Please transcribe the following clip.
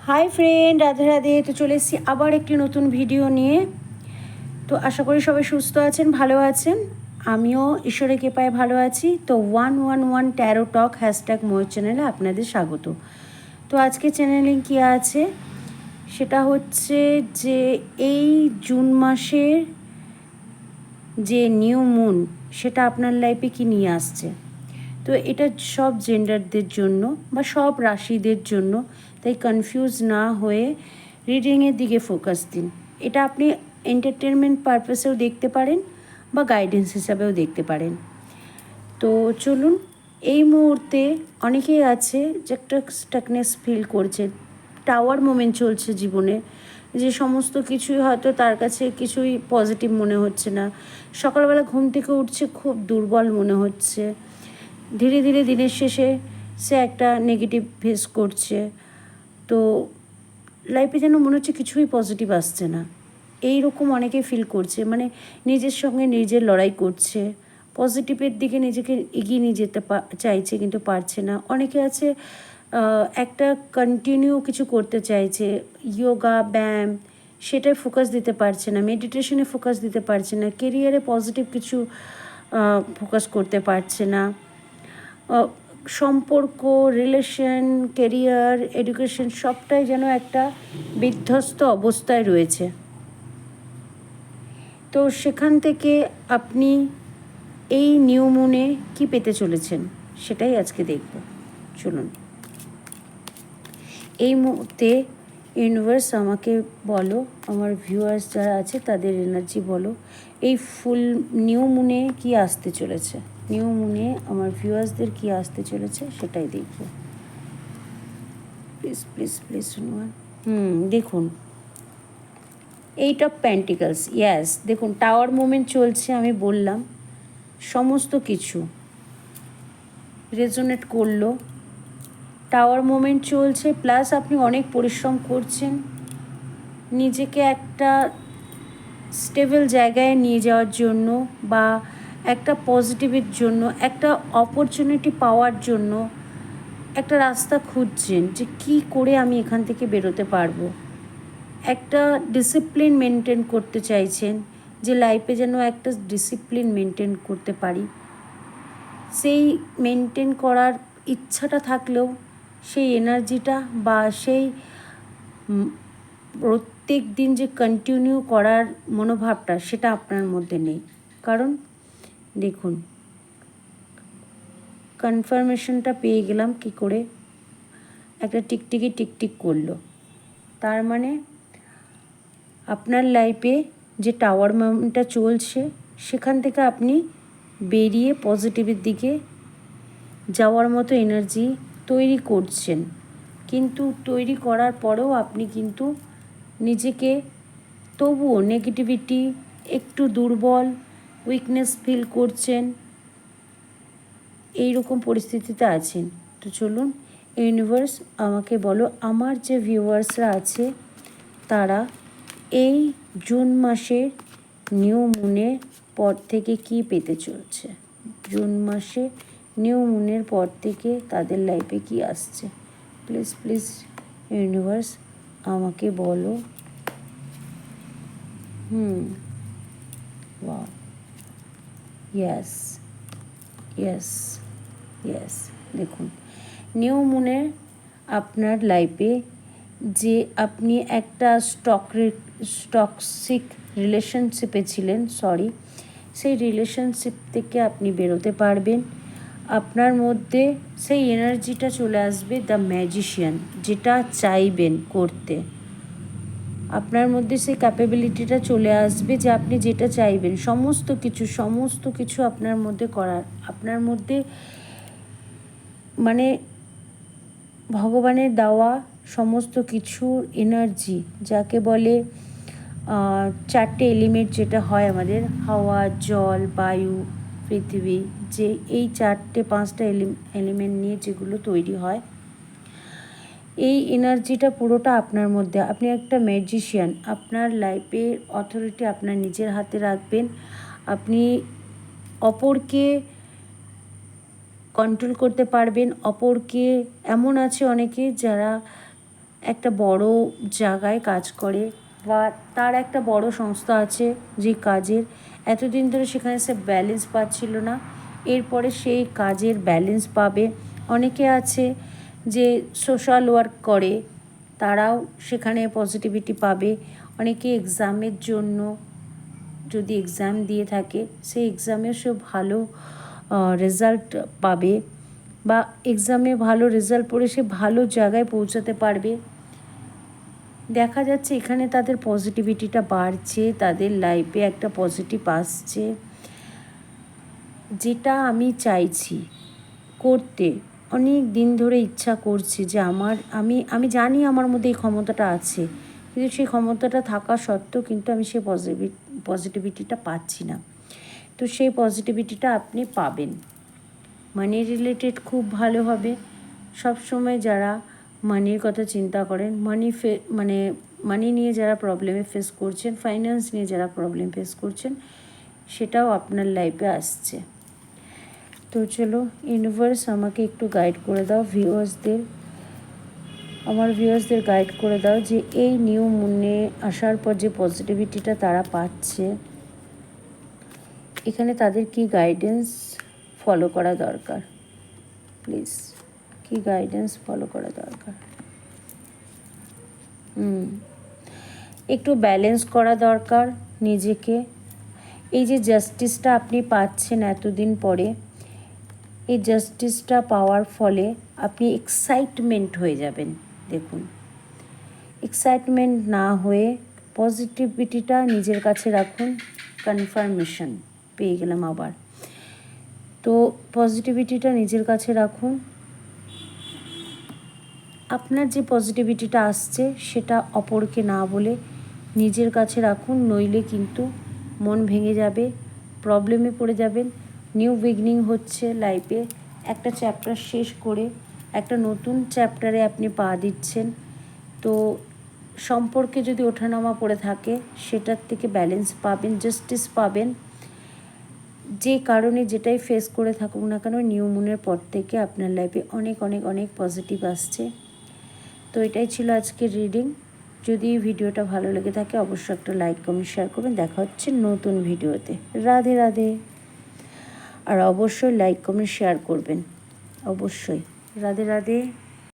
Hi friend, Radhe Radhe. তো চলে এসেছি আবার একটি নতুন ভিডিও নিয়ে। তো আশা করি সবাই সুস্থ আছেন, ভালো আছেন। আমিও ঈশ্বরের কৃপায় ভালো আছি। তো 111 ট্যারো টক হ্যাশট্যাগ ময়ূর চ্যানেলে আপনাদের স্বাগত। তো আজকে চ্যানেলে কী আছে সেটা হচ্ছে যে এই জুন মাসের যে নিউ মুন সেটা আপনার লাইফে কি নিয়ে আসছে। তো এটা সব জেন্ডারদের জন্য বা সব রাশিদের জন্য, তাই কনফিউজ না হয়ে রিডিংয়ের দিকে ফোকাস দিন। এটা আপনি এন্টারটেনমেন্ট পারপাসেও দেখতে পারেন বা গাইডেন্স হিসাবেও দেখতে পারেন। তো চলুন, এই মুহূর্তে অনেকেই আছে যে একটা স্টাকনেস ফিল করছে, টাওয়ার মোমেন্ট চলছে জীবনে, যে সমস্ত কিছুই হয়তো তার কাছে কিছুই পজিটিভ মনে হচ্ছে না। সকালবেলা ঘুম থেকে উঠছে খুব দুর্বল মনে হচ্ছে, ধীরে ধীরে দিনের শেষে সে একটা নেগেটিভ ফেস করছে। তো লাইফে যেন মনে হচ্ছে কিছুই পজিটিভ আসছে না, এই রকম অনেকে ফিল করছে। মানে নিজের সঙ্গে নিজের লড়াই করছে, পজিটিভের দিকে নিজেকে এগিয়ে নিয়ে যেতে চাইছে কিন্তু পারছে না। অনেকে আছে একটা কন্টিনিউ কিছু করতে চাইছে, যোগা ব্যায়াম, সেটাই ফোকাস দিতে পারছে না, মেডিটেশনে ফোকাস দিতে পারছে না, কেরিয়ারে পজিটিভ কিছু ফোকাস করতে পারছে না। সম্পর্ক, রিলেশন, কেরিয়ার, এডুকেশন সবটাই যেন একটা বিধ্বস্ত অবস্থায় রয়েছে। তো সেখান থেকে আপনি এই নিউ মুনে কী পেতে চলেছেন সেটাই আজকে দেখব। চলুন, এই মুহূর্তে ইউনিভার্স আমাকে বলো, আমার ভিউয়ার্স যারা আছে তাদের এনার্জি বলো, এই ফুল নিউ মুনে কি আসতে চলেছে, নিউ মুনে আমার ভিউয়ার্সদের কি আসতে চলেছে সেটাই দেখব। প্লিজ প্লিজ প্লিজ শুনুন। দেখুন, এইট অফ পেন্টিকলস, ইয়াস। দেখুন, টাওয়ার মুভমেন্ট চলছে, আমি বললাম সমস্ত কিছু রেজোনেট করলো। টাওয়ার মুভমেন্ট চলছে, প্লাস আপনি অনেক পরিশ্রম করছেন নিজেকে একটা স্টেবল জায়গায় নিয়ে যাওয়ার জন্য, বা একটা পজিটিভের জন্য, একটা অপরচুনিটি পাওয়ার জন্য একটা রাস্তা খুঁজছেন যে কী করে আমি এখান থেকে বেরোতে পারবো। একটা ডিসিপ্লিন মেনটেন করতে চাইছেন, যে লাইফে যেন একটা ডিসিপ্লিন মেনটেন করতে পারি। সেই মেনটেন করার ইচ্ছাটা থাকলেও সেই এনার্জিটা বা সেই প্রত্যেক দিন যে কন্টিনিউ করার মনোভাবটা সেটা আপনার মধ্যে নেই। কারণ দেখুন, কনফার্মেশনটা পেয়ে গেলাম কি করে, একটা টিকটিকি টিকটিক করলো। তার মানে আপনার লাইফে যে টাওয়ার মুভমেন্টটা চলছে সেখান থেকে আপনি বেরিয়ে পজিটিভের দিকে যাওয়ার মতো এনার্জি তৈরি করছেন। কিন্তু তৈরি করার পরেও আপনি কিন্তু নিজেকে তবুও নেগেটিভিটি, একটু দুর্বল, উইকনেস ফিল করছেন, এই রকম পরিস্থিতিতে আছেন। তো চলুন, ইউনিভার্স আমাকে বলো, আমার যে ভিউয়ার্সরা আছে তারা এই জুন মাসের নিউ মুনের পর থেকে কি পেতে চলছে। জুন মাসে নিউ মুনের পর থেকে তাদের লাইফে কি আসছে। প্লিজ প্লিজ ইউনিভার্স আমাকে বলো। Wow, yes yes yes. দেখুন, নিউ মুনে আপনার লাইফে যে আপনি একটা টক্সিক রিলেশনশিপে ছিলেন, সেই রিলেশনশিপ থেকে আপনি বেরোতে পারবেন। আপনার মধ্যে সেই এনার্জিটা চলে আসবে, দ্য ম্যাজিশিয়ান, যেটা চাইবেন করতে। আপনার মধ্যে সেই ক্যাপাবিলিটিটা চলে আসবে যে আপনি যেটা চাইবেন সমস্ত কিছু আপনার মধ্যে করার, আপনার মধ্যে মানে ভগবানের দেওয়া সমস্ত কিছুর এনার্জি, যাকে বলে চারটে এলিমেন্ট যেটা হয় আমাদের, হাওয়া, জল, বায়ু, পৃথিবী, যে এই চারটে পাঁচটা এলিমেন্ট নিয়ে যেগুলো তৈরি হয়, এই এনার্জিটা পুরোটা আপনার মধ্যে। আপনি একটা ম্যাজিশিয়ান, আপনার লাইফের অথরিটি আপনার নিজের হাতে রাখবেন। আপনি অপরকে কন্ট্রোল করতে পারবেন। অপরকে, এমন আছে অনেকে যারা একটা বড় জায়গায় কাজ করে বা তার একটা বড় সংস্থা আছে যে কাজের এতদিন ধরে সেখানে সে ব্যালেন্স পাচ্ছিল না, এরপরে সেই কাজের ব্যালেন্স পাবে। অনেকে আছে যে সোশ্যাল ওয়ার্ক করে, তারাও সেখানে পজিটিভিটি পাবে। অনেকে এক্সামের জন্য যদি এক্সাম দিয়ে থাকে সেই এক্সামেও সে ভালো রেজাল্ট পাবে বা এক্সামে ভালো রেজাল্ট পড়ে সে ভালো জায়গায় পৌঁছাতে পারবে। দেখা যাচ্ছে এখানে তাদের পজিটিভিটিটা বাড়ছে, তাদের লাইফে একটা পজিটিভ আসছে, যেটা আমি চাইছি করতে। অনেক দিন ধরে ইচ্ছা করছি যে আমি জানি আমার মধ্যে এই ক্ষমতাটা আছে, কিন্তু সেই ক্ষমতাটা থাকা সত্ত্বেও কিন্তু আমি সেই পজিটিভিটিটা পাচ্ছি না। তো সেই পজিটিভিটিটা আপনি পাবেন। মানি রিলেটেড খুব ভালো হবে। সবসময় যারা মানির কথা চিন্তা করেন, মানি নিয়ে যারা প্রবলেমে ফেস করছেন, ফাইন্যান্স নিয়ে যারা প্রবলেম ফেস করছেন, সেটাও আপনার লাইফে আসছে। তো চলো ইউনিভার্স আমাকে একটু গাইড করে দাও, আমার ভিউয়ার্সদের গাইড করে দাও যে এই নিউ মুনে আসার পর যে পজিটিভিটিটা তারা পাচ্ছে, এখানে তাদের কি গাইডেন্স ফলো করা দরকার। প্লিজ কি গাইডেন্স ফলো করা দরকার। একটু ব্যালেন্স করা দরকার নিজেকে। এই যে জাস্টিসটা আপনি পাচ্ছেন এতদিন পরে, এই জাস্টিসটা পাওয়ার ফলে আপনি এক্সাইটমেন্ট হয়ে যাবেন। দেখুন, এক্সাইটমেন্ট না হয়ে পজিটিভিটিটা নিজের কাছে রাখুন। কনফার্মেশন পেয়ে গেলাম আবার। তো পজিটিভিটিটা নিজের কাছে রাখুন। আপনার যে পজিটিভিটিটা আসছে সেটা অপরকে না বলে নিজের কাছে রাখুন, নইলে কিন্তু মন ভেঙে যাবে, প্রবলেমে পড়ে যাবেন। নিউ বিগিনিং হচ্ছে লাইফে, একটা চ্যাপ্টার শেষ করে একটা নতুন চ্যাপ্টারে আপনি পা দিচ্ছেন। তো সম্পর্কে যদি ওঠানামা পড়ে থাকে সেটার থেকে ব্যালেন্স পাবেন, জাস্টিস পাবেন। যে কারণে যেটাই ফেস করে থাকুক না কেন, নিউ মুনের পর থেকে আপনার লাইফে অনেক অনেক অনেক পজিটিভ আসছে। তো এটাই ছিল আজকের রিডিং। যদি ভিডিওটা ভালো লেগে থাকে অবশ্যই একটা লাইক কমেন্ট শেয়ার করবেন। দেখা হচ্ছে নতুন ভিডিওতে। রাধে রাধে। আর অবশ্যই লাইক কমেন্ট শেয়ার করবেন, অবশ্যই। রাধে রাধে।